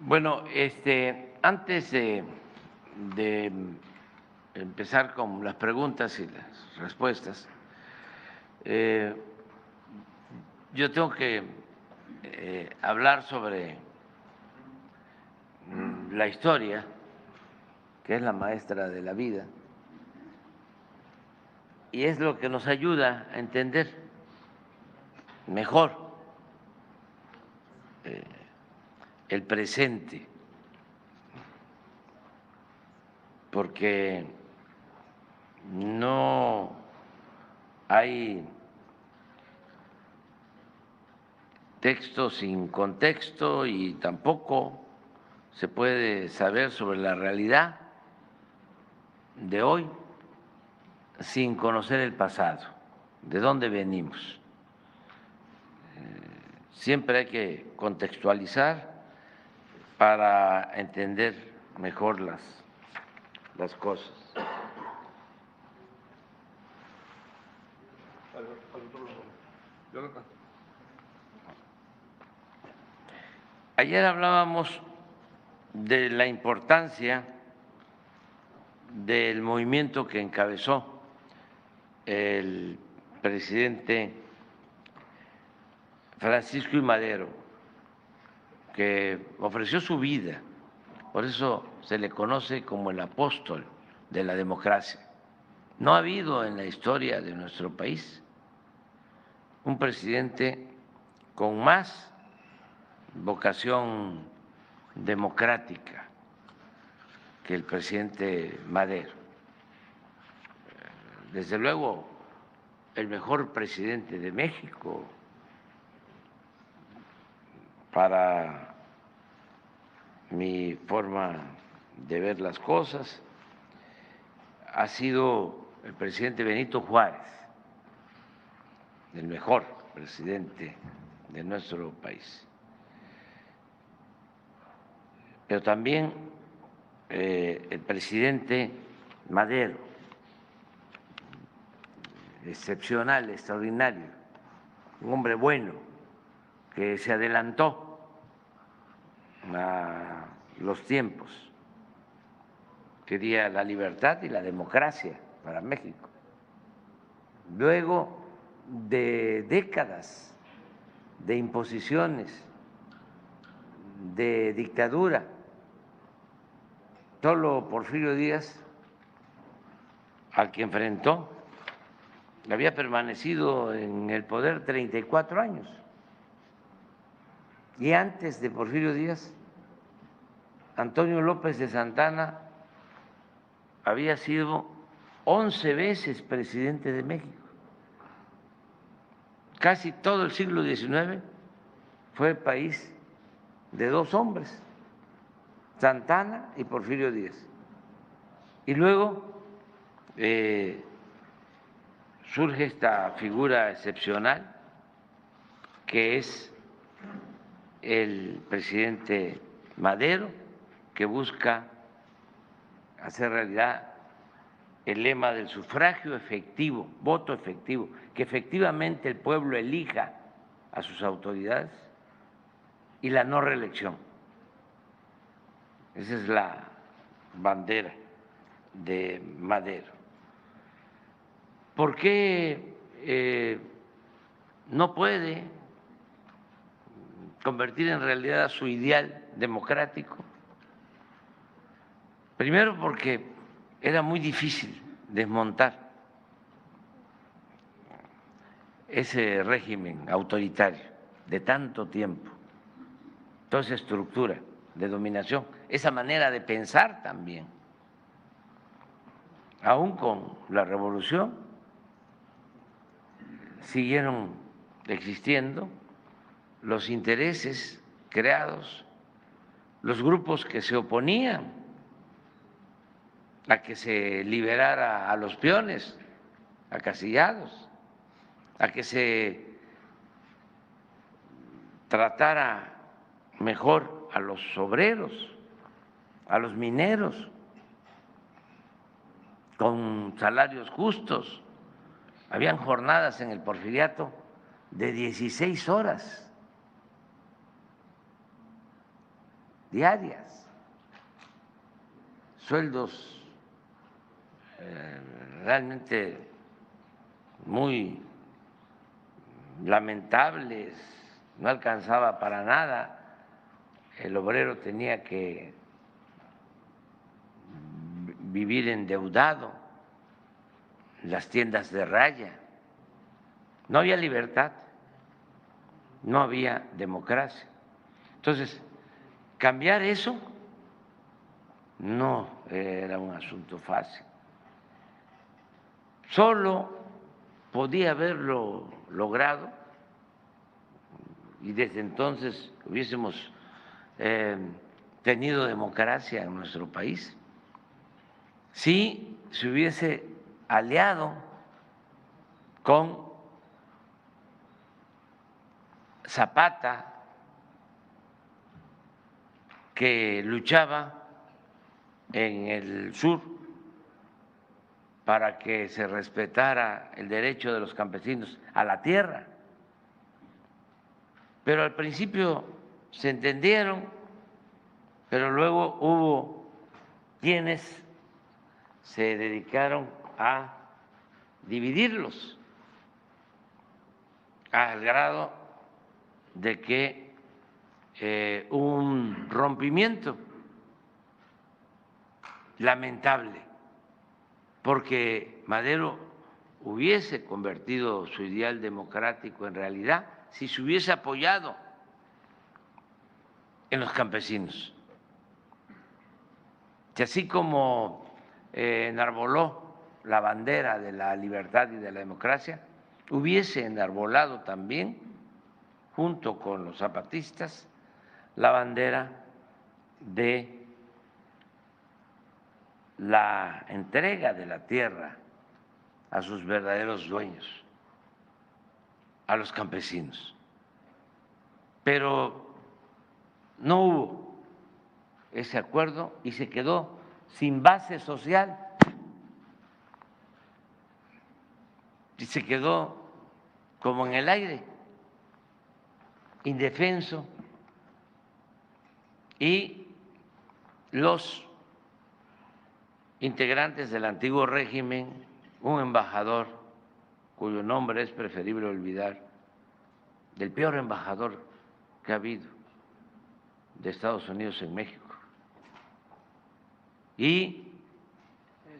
Bueno, antes de empezar con las preguntas y las respuestas, yo tengo que hablar sobre la historia, que es la maestra de la vida, y es lo que nos ayuda a entender mejor el presente, porque no hay texto sin contexto y tampoco se puede saber sobre la realidad de hoy sin conocer el pasado, de dónde venimos. Siempre hay que contextualizar para entender mejor las cosas. Ayer hablábamos de la importancia del movimiento que encabezó el presidente Francisco I. Madero, que ofreció su vida, por eso se le conoce como el apóstol de la democracia. No ha habido en la historia de nuestro país un presidente con más vocación democrática que el presidente Madero. Desde luego, el mejor presidente de México para mi forma de ver las cosas ha sido el presidente Benito Juárez, el mejor presidente de nuestro país. Pero también el presidente Madero, excepcional, extraordinario, un hombre bueno que se adelantó a los tiempos, quería la libertad y la democracia para México. Luego de décadas de imposiciones, de dictadura, solo Porfirio Díaz, al que enfrentó, había permanecido en el poder 34 años. Y antes de Porfirio Díaz, Antonio López de Santana había sido 11 veces presidente de México. Casi todo el siglo XIX fue país de dos hombres, Santana y Porfirio Díaz. Y luego surge esta figura excepcional que es el presidente Madero, que busca hacer realidad el lema del sufragio efectivo, voto efectivo, que efectivamente el pueblo elija a sus autoridades, y la no reelección. Esa es la bandera de Madero. ¿Por qué no puede convertir en realidad su ideal democrático? Primero, porque era muy difícil desmontar ese régimen autoritario de tanto tiempo, toda esa estructura de dominación, esa manera de pensar también. Aún con la revolución siguieron existiendo los intereses creados, los grupos que se oponían a que se liberara a los peones acasillados, a que se tratara mejor a los obreros, a los mineros, con salarios justos. Habían jornadas en el Porfiriato de 16 horas. diarias, sueldos realmente muy lamentables, no alcanzaba para nada, el obrero tenía que vivir endeudado, las tiendas de raya, no había libertad, no había democracia. Entonces, cambiar eso no era un asunto fácil. Solo podía haberlo logrado y desde entonces hubiésemos tenido democracia en nuestro país si se hubiese aliado con Zapata, que luchaba en el sur para que se respetara el derecho de los campesinos a la tierra. Pero al principio se entendieron, pero luego hubo quienes se dedicaron a dividirlos al grado de que hubo un rompimiento lamentable, porque Madero hubiese convertido su ideal democrático en realidad si se hubiese apoyado en los campesinos. Y así como enarboló la bandera de la libertad y de la democracia, hubiese enarbolado también, junto con los zapatistas, la bandera de la entrega de la tierra a sus verdaderos dueños, a los campesinos. Pero no hubo ese acuerdo y se quedó sin base social y se quedó como en el aire, indefenso, y los integrantes del antiguo régimen, un embajador cuyo nombre es preferible olvidar, del peor embajador que ha habido de Estados Unidos en México, y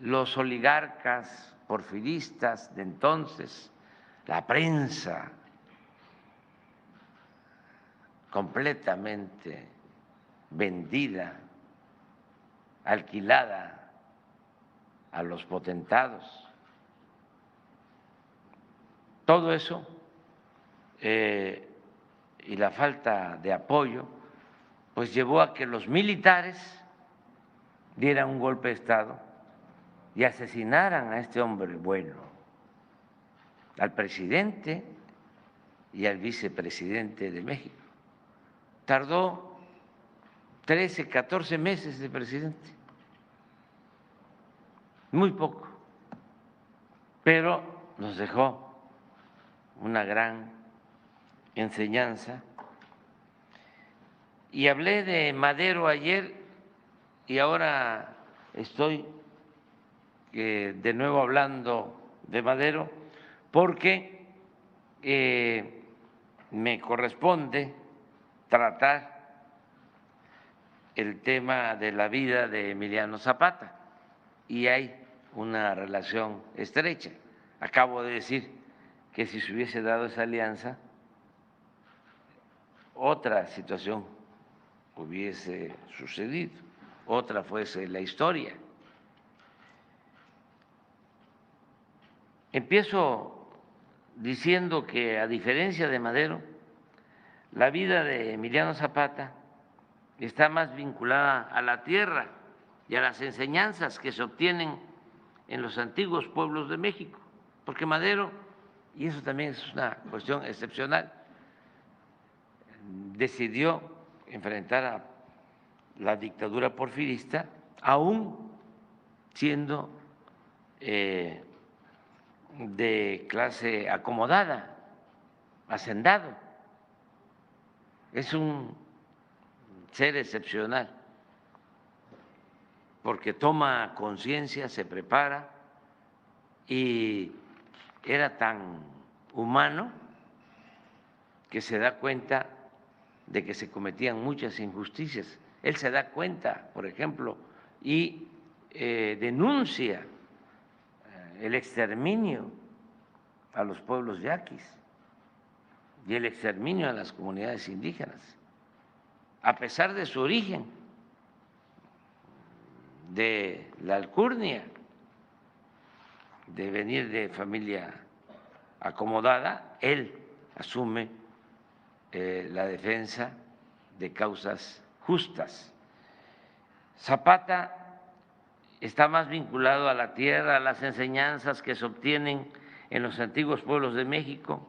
los oligarcas porfiristas de entonces, la prensa completamente vendida, alquilada a los potentados. Todo eso y la falta de apoyo pues llevó a que los militares dieran un golpe de Estado y asesinaran a este hombre bueno, al presidente y al vicepresidente de México. Tardó 13, 14 meses de presidente, muy poco, pero nos dejó una gran enseñanza. Y hablé de Madero ayer y ahora estoy de nuevo hablando de Madero porque me corresponde tratar el tema de la vida de Emiliano Zapata y hay una relación estrecha. Acabo de decir que si se hubiese dado esa alianza, otra situación hubiese sucedido, otra fuese la historia. Empiezo diciendo que, a diferencia de Madero, la vida de Emiliano Zapata está más vinculada a la tierra y a las enseñanzas que se obtienen en los antiguos pueblos de México, porque Madero, y eso también es una cuestión excepcional, decidió enfrentar a la dictadura porfirista, aún siendo de clase acomodada, hacendado. Es un ser excepcional, porque toma conciencia, se prepara y era tan humano que se da cuenta de que se cometían muchas injusticias. Él se da cuenta, por ejemplo, y denuncia el exterminio a los pueblos yaquis y el exterminio a las comunidades indígenas, a pesar de su origen, de la alcurnia, de venir de familia acomodada, él asume la defensa de causas justas. Zapata está más vinculado a la tierra, a las enseñanzas que se obtienen en los antiguos pueblos de México.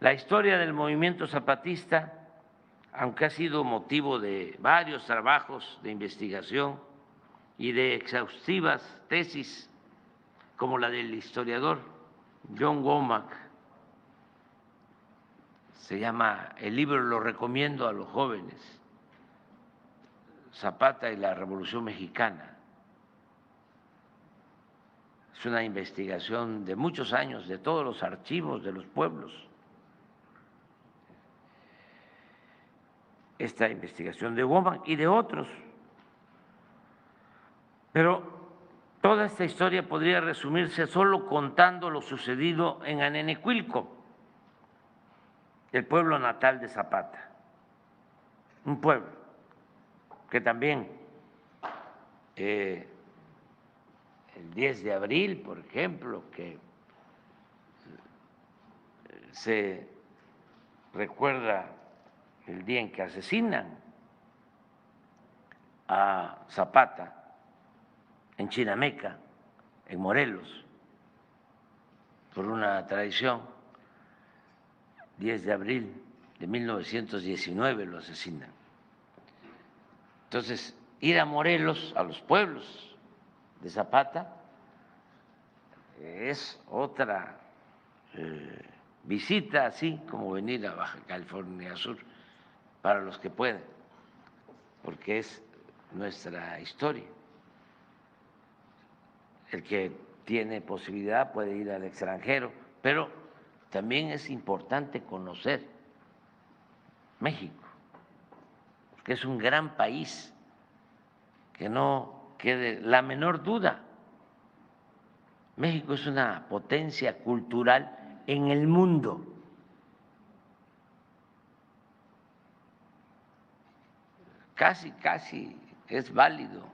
La historia del movimiento zapatista, aunque ha sido motivo de varios trabajos de investigación y de exhaustivas tesis, como la del historiador John Womack, se llama, el libro lo recomiendo a los jóvenes, Zapata y la Revolución Mexicana. Es una investigación de muchos años, de todos los archivos de los pueblos. Esta investigación de Womack y de otros. Pero toda esta historia podría resumirse solo contando lo sucedido en Anenecuilco, el pueblo natal de Zapata, un pueblo que también el 10 de abril, por ejemplo, que se recuerda el día en que asesinan a Zapata en Chinameca, en Morelos, por una traición. 10 de abril de 1919 lo asesinan. Entonces, ir a Morelos, a los pueblos de Zapata, es otra visita, así como venir a Baja California Sur, para los que pueden, porque es nuestra historia. El que tiene posibilidad puede ir al extranjero, pero también es importante conocer México, porque es un gran país, que no quede la menor duda. México es una potencia cultural en el mundo. Casi es válido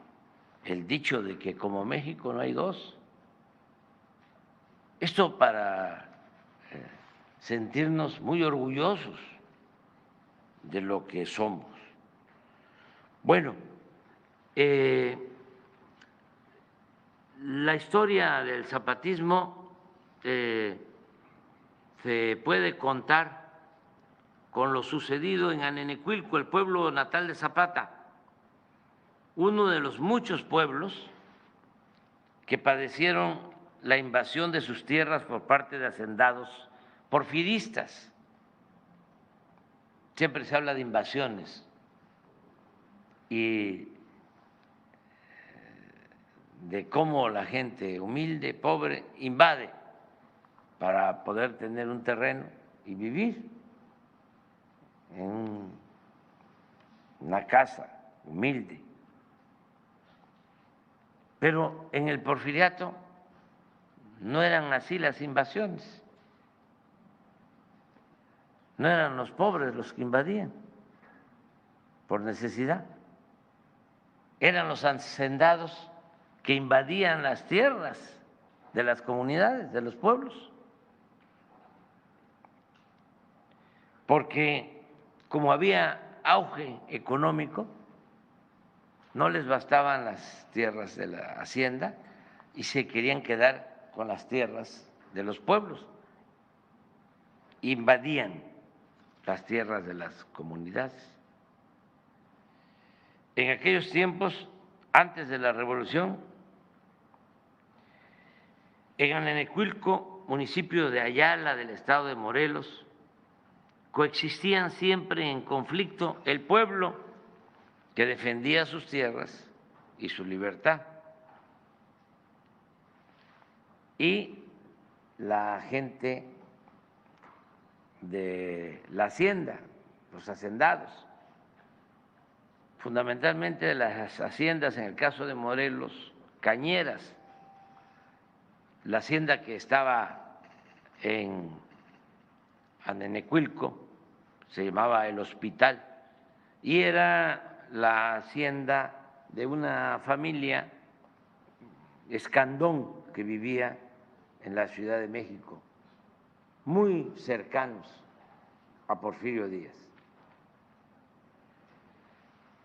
el dicho de que como México no hay dos. Esto para sentirnos muy orgullosos de lo que somos. Bueno, la historia del zapatismo se puede contar con lo sucedido en Anenecuilco, el pueblo natal de Zapata, uno de los muchos pueblos que padecieron la invasión de sus tierras por parte de hacendados porfiristas. Siempre se habla de invasiones y de cómo la gente humilde, pobre, invade para poder tener un terreno y vivir en una casa humilde. Pero en el porfiriato no eran así las invasiones, no eran los pobres los que invadían por necesidad, eran los hacendados que invadían las tierras de las comunidades, de los pueblos, porque como había auge económico, no les bastaban las tierras de la hacienda y se querían quedar con las tierras de los pueblos, invadían las tierras de las comunidades. En aquellos tiempos, antes de la Revolución, en Anenecuilco, municipio de Ayala, del estado de Morelos, coexistían siempre en conflicto el pueblo que defendía sus tierras y su libertad. Y la gente de la hacienda, los hacendados, fundamentalmente de las haciendas, en el caso de Morelos, cañeras, la hacienda que estaba en Anenecuilco se llamaba El Hospital y era la hacienda de una familia Escandón que vivía en la Ciudad de México, muy cercanos a Porfirio Díaz.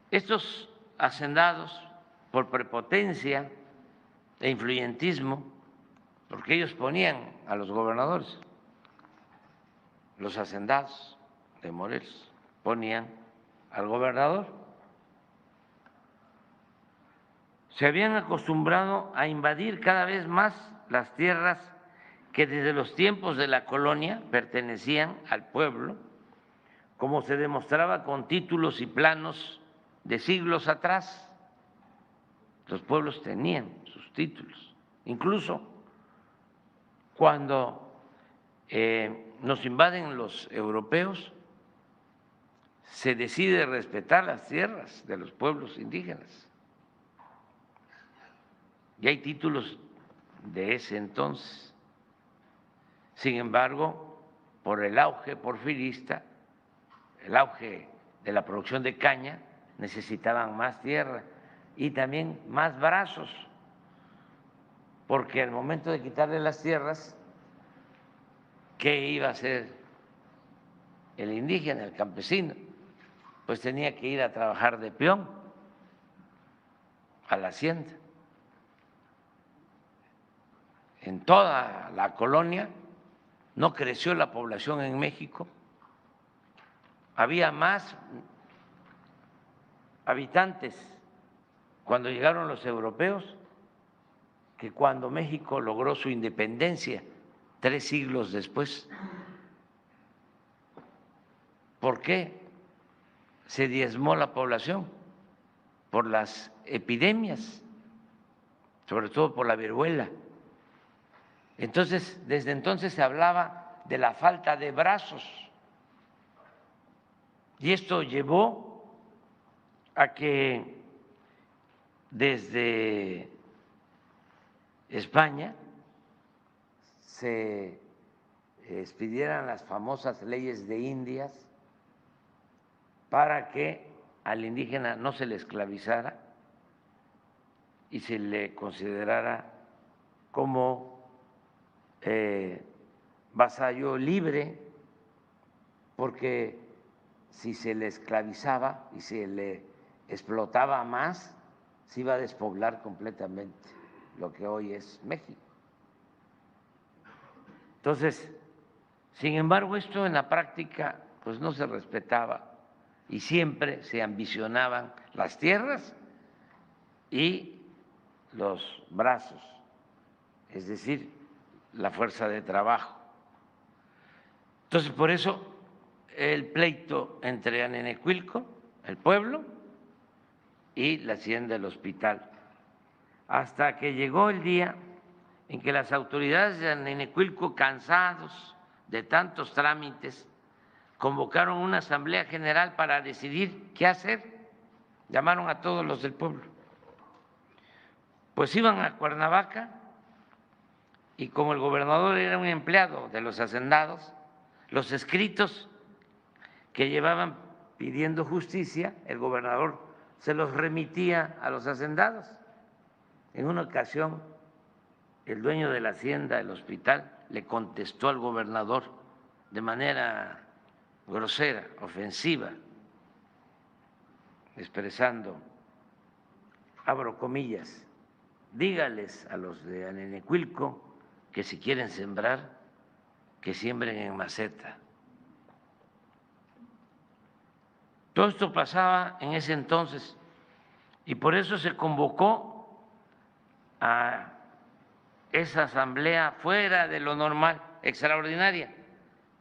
Estos hacendados, por prepotencia e influyentismo, porque ellos ponían a los gobernadores, los hacendados de Morelos ponían al gobernador, se habían acostumbrado a invadir cada vez más las tierras que desde los tiempos de la colonia pertenecían al pueblo, como se demostraba con títulos y planos de siglos atrás. Los pueblos tenían sus títulos, incluso cuando nos invaden los europeos, se decide respetar las tierras de los pueblos indígenas. Y hay títulos de ese entonces. Sin embargo, por el auge porfirista, el auge de la producción de caña, necesitaban más tierra y también más brazos, porque al momento de quitarle las tierras, ¿qué iba a hacer el indígena, el campesino? Pues tenía que ir a trabajar de peón a la hacienda. En toda la colonia no creció la población en México, había más habitantes cuando llegaron los europeos que cuando México logró su independencia 3 siglos después. ¿Por qué se diezmó la población? Por las epidemias, sobre todo por la viruela. Entonces, desde entonces se hablaba de la falta de brazos y esto llevó a que desde España se expidieran las famosas leyes de Indias para que al indígena no se le esclavizara y se le considerara como vasallo libre, porque si se le esclavizaba y se le explotaba más, se iba a despoblar completamente lo que hoy es México. Entonces, sin embargo, esto en la práctica pues no se respetaba y siempre se ambicionaban las tierras y los brazos, es decir, la fuerza de trabajo. Entonces, por eso el pleito entre Anenecuilco, el pueblo, y la hacienda del Hospital, hasta que llegó el día en que las autoridades de Anenecuilco, cansados de tantos trámites, convocaron una asamblea general para decidir qué hacer. Llamaron a todos los del pueblo. Pues iban a Cuernavaca y como el gobernador era un empleado de los hacendados, los escritos que llevaban pidiendo justicia, el gobernador se los remitía a los hacendados. En una ocasión, el dueño de la hacienda del Hospital le contestó al gobernador de manera grosera, ofensiva, expresando, abro comillas, dígales a los de Anenecuilco que si quieren sembrar, que siembren en maceta. Todo esto pasaba en ese entonces y por eso se convocó a esa asamblea fuera de lo normal, extraordinaria,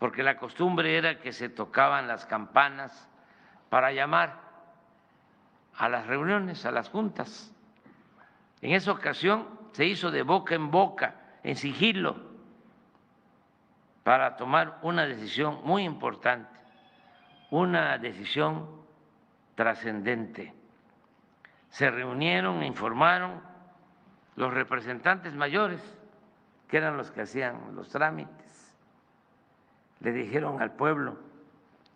porque la costumbre era que se tocaban las campanas para llamar a las reuniones, a las juntas. En esa ocasión se hizo de boca en boca, en sigilo, para tomar una decisión muy importante, una decisión trascendente. Se reunieron e informaron los representantes mayores, que eran los que hacían los trámites. Le dijeron al pueblo,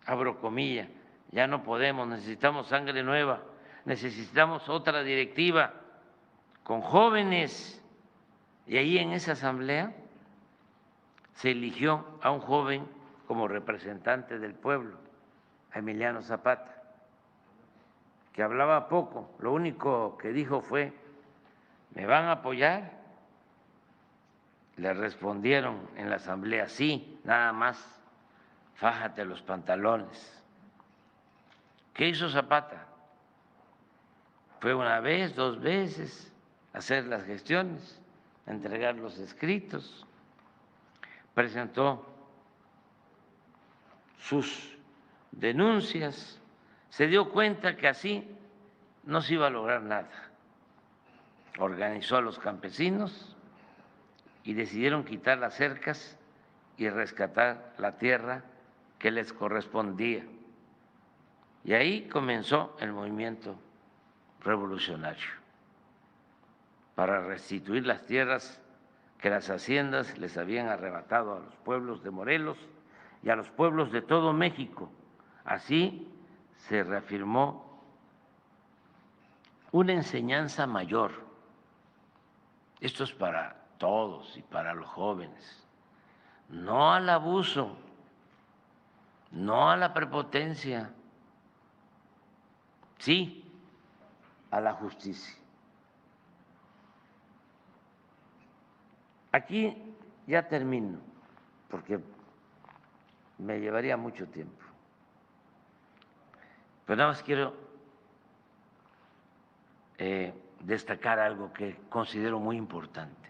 abro comillas, ya no podemos, necesitamos sangre nueva, necesitamos otra directiva con jóvenes. Y ahí en esa asamblea se eligió a un joven como representante del pueblo, a Emiliano Zapata, que hablaba poco, lo único que dijo fue, ¿me van a apoyar? Le respondieron en la asamblea, sí, nada más, fájate los pantalones. ¿Qué hizo Zapata? Fue una vez, 2 veces a hacer las gestiones, a entregar los escritos, presentó sus denuncias, se dio cuenta que así no se iba a lograr nada. Organizó a los campesinos y decidieron quitar las cercas y rescatar la tierra que les correspondía. Y ahí comenzó el movimiento revolucionario para restituir las tierras que las haciendas les habían arrebatado a los pueblos de Morelos y a los pueblos de todo México. Así se reafirmó una enseñanza mayor. Esto es para todos y para los jóvenes. No al abuso, no a la prepotencia, sí a la justicia. Aquí ya termino, porque me llevaría mucho tiempo. Pero nada más quiero destacar algo que considero muy importante.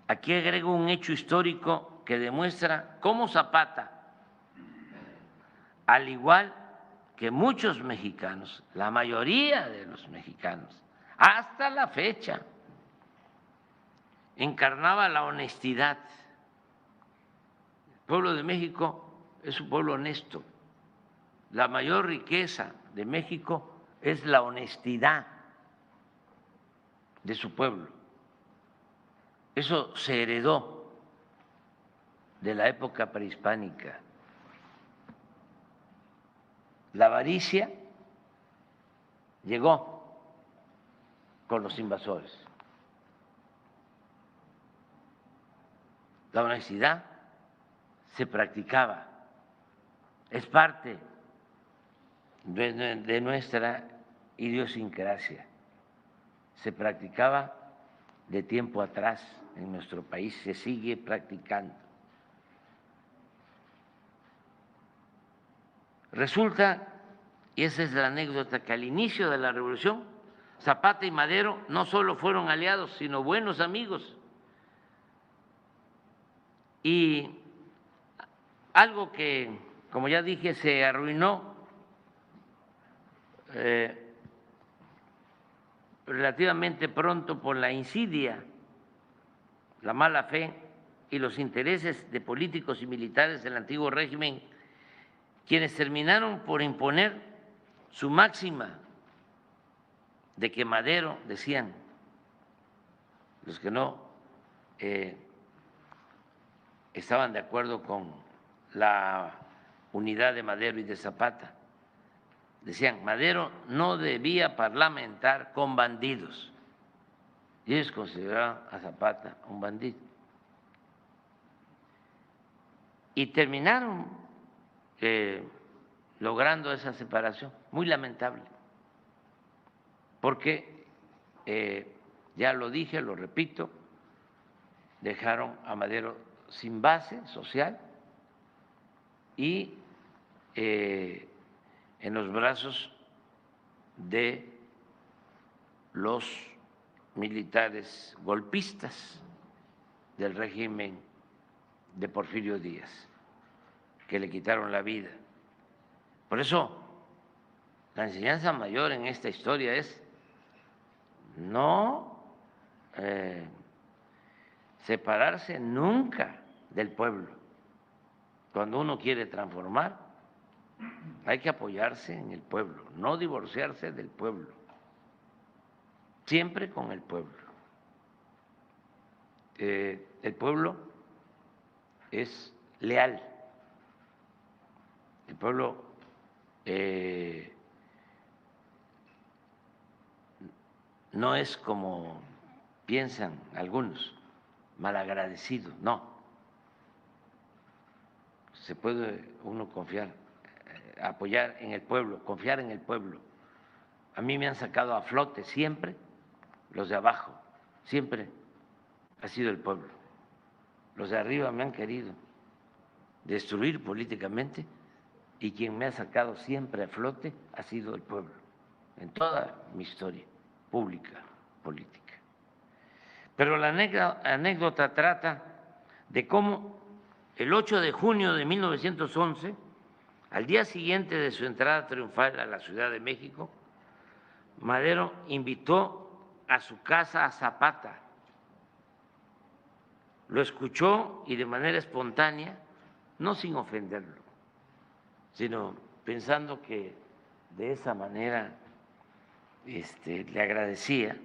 Aquí agrego un hecho histórico que demuestra cómo Zapata, al igual que muchos mexicanos, la mayoría de los mexicanos, hasta la fecha, encarnaba la honestidad. El pueblo de México es un pueblo honesto. La mayor riqueza de México es la honestidad de su pueblo. Eso se heredó de la época prehispánica. La avaricia llegó con los invasores. La honestidad se practicaba, es parte de nuestra idiosincrasia. Se practicaba de tiempo atrás en nuestro país, se sigue practicando. Resulta, y esa es la anécdota, que al inicio de la revolución, Zapata y Madero no solo fueron aliados, sino buenos amigos. Y algo que, como ya dije, se arruinó relativamente pronto por la insidia, la mala fe y los intereses de políticos y militares del antiguo régimen, quienes terminaron por imponer su máxima de que Madero, decían los que no estaban de acuerdo con la unidad de Madero y de Zapata, decían, Madero no debía parlamentar con bandidos. Y ellos consideraban a Zapata un bandido. Y terminaron logrando esa separación, muy lamentable, porque, ya lo dije, lo repito, dejaron a Madero sin base social y en los brazos de los militares golpistas del régimen de Porfirio Díaz, que le quitaron la vida. Por eso la enseñanza mayor en esta historia es no separarse nunca del pueblo. Cuando uno quiere transformar, hay que apoyarse en el pueblo, no divorciarse del pueblo, siempre con el pueblo. El pueblo es leal, el pueblo no es como piensan algunos, malagradecido, no. Se puede uno confiar, apoyar en el pueblo, confiar en el pueblo. A mí me han sacado a flote siempre los de abajo, siempre ha sido el pueblo. Los de arriba me han querido destruir políticamente y quien me ha sacado siempre a flote ha sido el pueblo, en toda mi historia pública, política. Pero la anécdota trata de cómo el 8 de junio de 1911, al día siguiente de su entrada triunfal a la Ciudad de México, Madero invitó a su casa a Zapata. Lo escuchó y de manera espontánea, no sin ofenderlo, sino pensando que de esa manera le agradecía,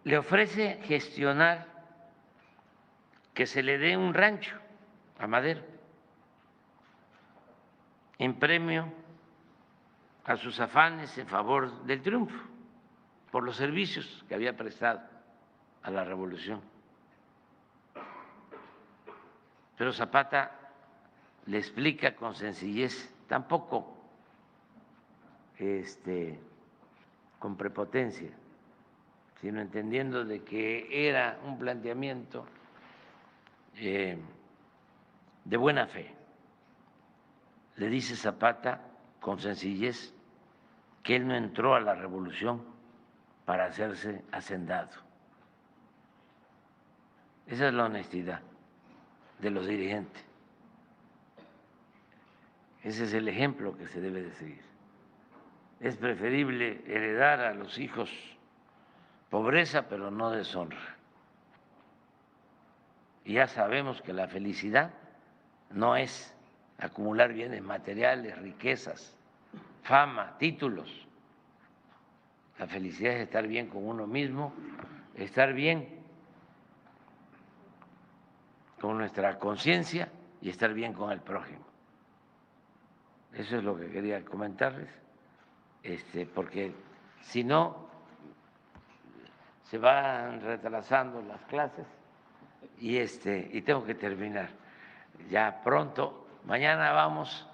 le ofrece gestionar que se le dé un rancho a Madero en premio a sus afanes en favor del triunfo, por los servicios que había prestado a la revolución. Pero Zapata le explica con sencillez, tampoco con prepotencia, sino entendiendo de que era un planteamiento de buena fe. Le dice Zapata con sencillez que él no entró a la revolución para hacerse hacendado. Esa es la honestidad de los dirigentes. Ese es el ejemplo que se debe de seguir. Es preferible heredar a los hijos pobreza, pero no deshonra. Y ya sabemos que la felicidad no es acumular bienes materiales, riquezas, fama, títulos. La felicidad es estar bien con uno mismo, estar bien con nuestra conciencia y estar bien con el prójimo. Eso es lo que quería comentarles, porque si no, se van retrasando las clases y tengo que terminar ya pronto. Mañana vamos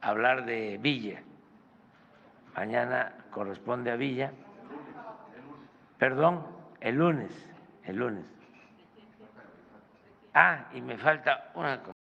a hablar de Villa. Mañana corresponde a Villa. Perdón, el lunes. Ah, y me falta una cosa.